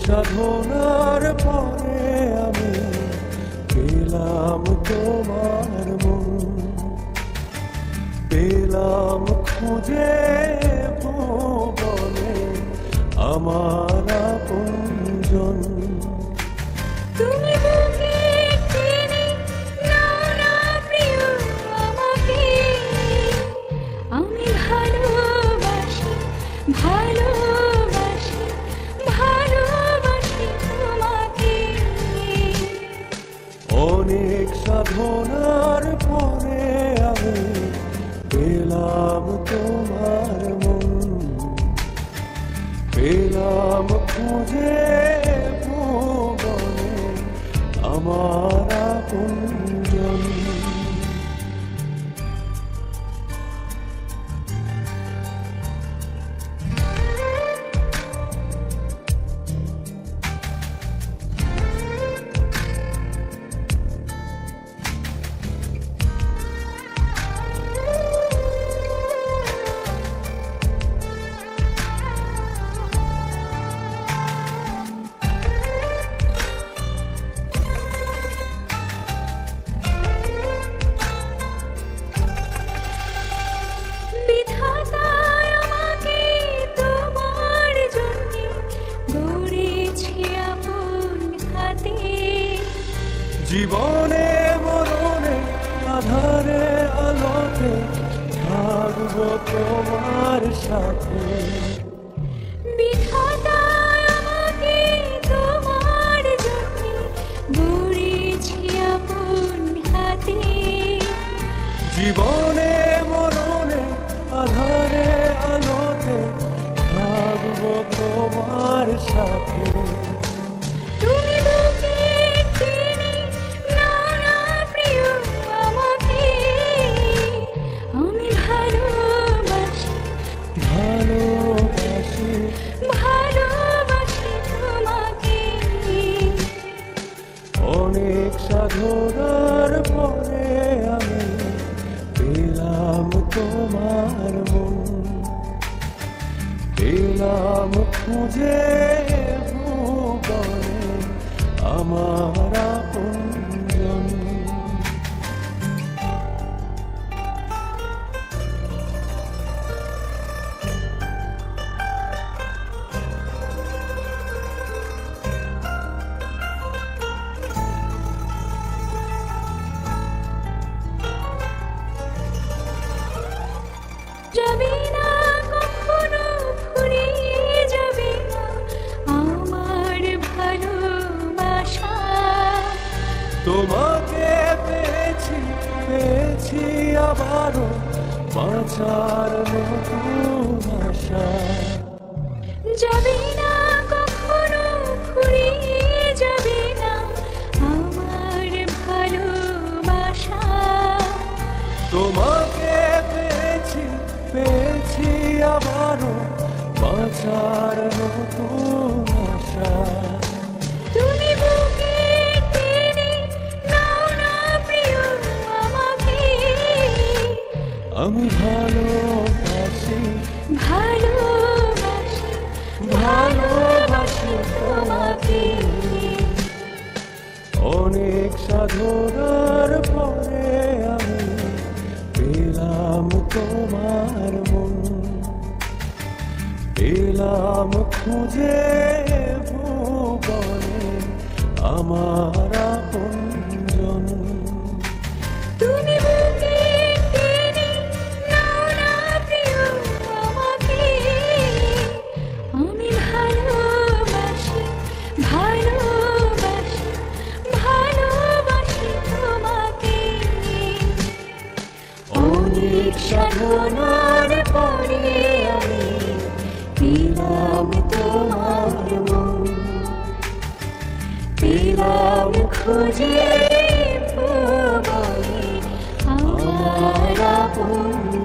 সাধনার পরে আমি পেলাম তোমার মন, পেলাম খুঁজে ভুবনে আমার আপনজন। তুমি বুকে টেনে নাও না প্রিয় আমাকে, আমি ভালোবাসি ভালোবাসি ভালোবাসি তোমাকে। অনেক সাধনার পরে আমি পেলাম তোমার মন, পেলাম খুঁজে ভুবনে আমার আপনজন। জীবনে মরণে আধারে আলোতে থাকবো তোমার সাথে। বিধাতা আমাকে তোমার জন্য গড়েছি আপন হাতে। জীবনে মরণে আধারে আলোতে থাকবো তোমার সাথে। তুমি বুকে টেনে নাও না প্রিয় আমাকে, আমি ভালোবাসি ভালোবাসি ভালোবাসি তোমাকে। অনেক সাধনার পরে আমি পেলাম তোমার মন, পেলাম খুঁজে ভুবনে আমার আপনজন। যাবে না কখনো ফুরিয়ে যাবে না আমার ভালোবাসা। তোমাকে পেয়েছি পেয়েছি আবারও বাঁচার নতুন আশা। যাবে না কখনো ফুরিয়ে যাবে না আমার ভালোবাসা। তোমাকে পেয়েছি পেয়েছি আবারও বাঁচার নতুন আশা। তুমি বুকে টেনে নাও না প্রিয় আমাকে, আমি ভালোবাসি ভালোবাসি ভালোবাসি তোমাকে। অনেক সাধনার পরে আমি পেলাম তোমার মন, পেলাম খুঁজে ভুবনে আমার আপনজন। তুমি বুকে টেনে নাও না প্রিয় আমাকে, আমি ভালোবাসি ভালোবাসি ভালোবাসি তোমাকে। অনেক সাধনার পরে আমি পেলাম তোমার মন, পেলাম খুঁজে ভুবনে আমার আপন।